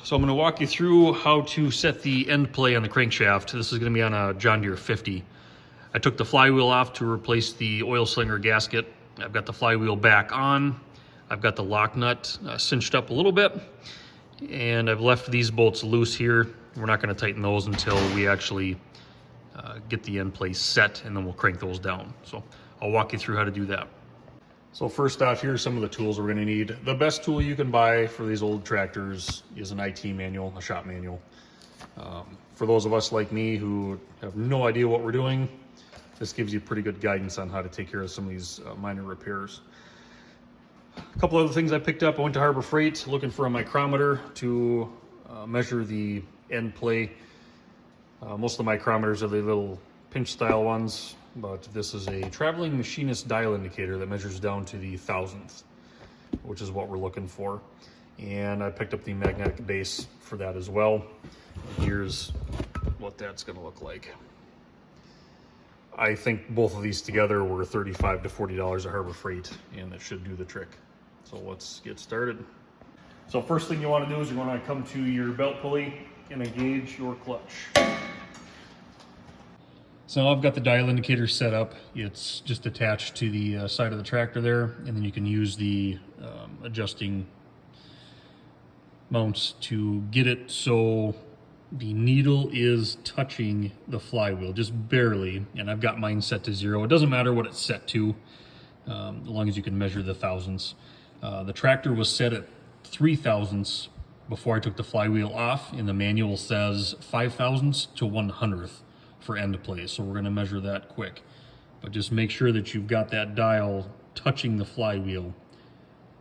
So I'm going to walk you through how to set the end play on the crankshaft. This is going to be on a John Deere 50. I took the flywheel off to replace the oil slinger gasket. I've got the flywheel back on. I've got the lock nut cinched up a little bit, and I've left these bolts loose here. We're not going to tighten those until we actually get the end play set, and then we'll crank those down. So I'll walk you through how to do that. So first off, here's some of the tools we're going to need. The best tool you can buy for these old tractors is an IT manual, a shop manual. For those of us like me who have no idea what we're doing, this gives you pretty good guidance on how to take care of some of these minor repairs. A couple other things I picked up. I went to Harbor Freight looking for a micrometer to measure the end play. Most of the micrometers are the little pinch style ones, but this is a traveling machinist dial indicator that measures down to the thousandth, which is what we're looking for. And I picked up the magnetic base for that as well. Here's what that's going to look like. I think both of these together were $35 to $40 at Harbor Freight, and that should do the trick. So let's get started. So first thing you want to do is you want to come to your belt pulley and engage your clutch. So I've got the dial indicator set up. It's just attached to the side of the tractor there, and then you can use the adjusting mounts to get it so the needle is touching the flywheel, just barely, and I've got mine set to 0. It doesn't matter what it's set to, as long as you can measure the thousandths. The tractor was set at 3 thousandths before I took the flywheel off, and the manual says 5 thousandths to 1/100th for end play, so we're going to measure that quick. But just make sure that you've got that dial touching the flywheel.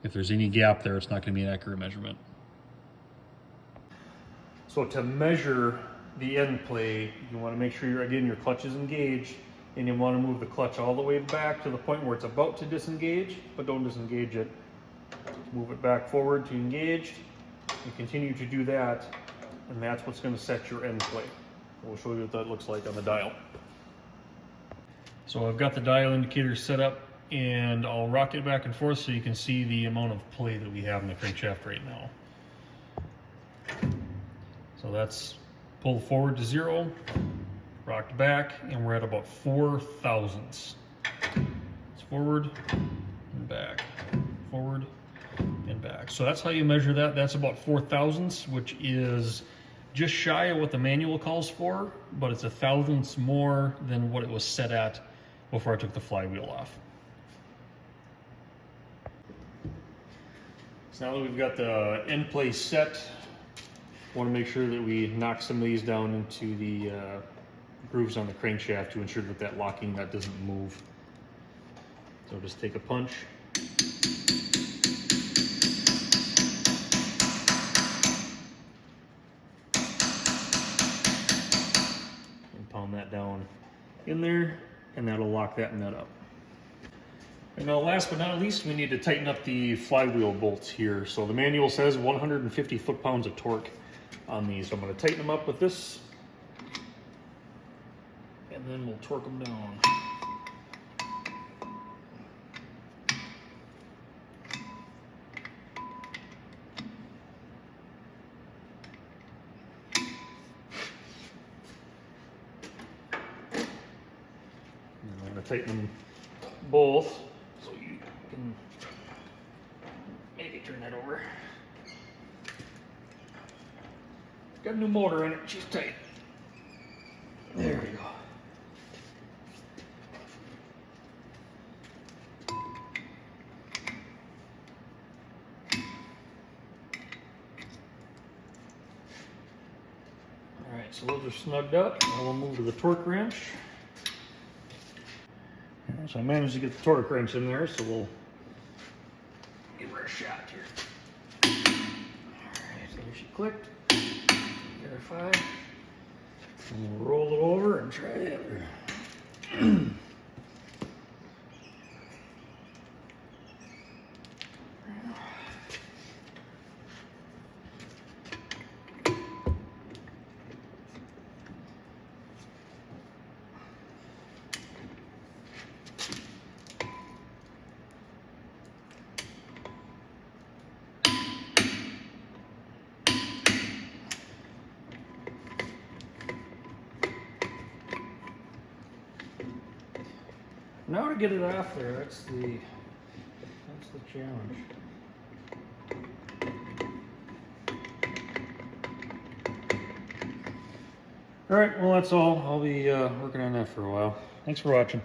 If there's any gap there, it's not going to be an accurate measurement. So to measure the end play, you want to make sure your clutch is engaged, and you want to move the clutch all the way back to the point where it's about to disengage, but don't disengage it. Move it back forward to engaged, and continue to do that, and that's what's going to set your end play. We'll show you what that looks like on the dial. So I've got the dial indicator set up, and I'll rock it back and forth so you can see the amount of play that we have in the crankshaft right now. So that's pulled forward to 0, rocked back, and we're at about 4 thousandths. It's forward and back, forward and back. So that's how you measure that. That's about 4 thousandths, which is just shy of what the manual calls for, but it's 1/1000 more than what it was set at before I took the flywheel off. So now that we've got the end play set, I want to make sure that we knock some of these down into the grooves on the crankshaft to ensure that that locking nut doesn't move. So just take a punch. Pound that down in there, and that'll lock that nut up. And now last but not least, we need to tighten up the flywheel bolts here. So the manual says 150 foot-pounds of torque on these. So I'm going to tighten them up with this, and then we'll torque them down. I'm going to tighten them both, so you can maybe turn that over. Got a new motor in it, she's tight. There we go. Alright, so those are snugged up. Now we'll move to the torque wrench. So I managed to get the torque wrench in there, so we'll give her a shot here. Alright, so there she clicked. Verify. And we'll roll it over and try the other. Now to get it off there, that's the challenge. All right, well that's all. I'll be working on that for a while. Thanks for watching.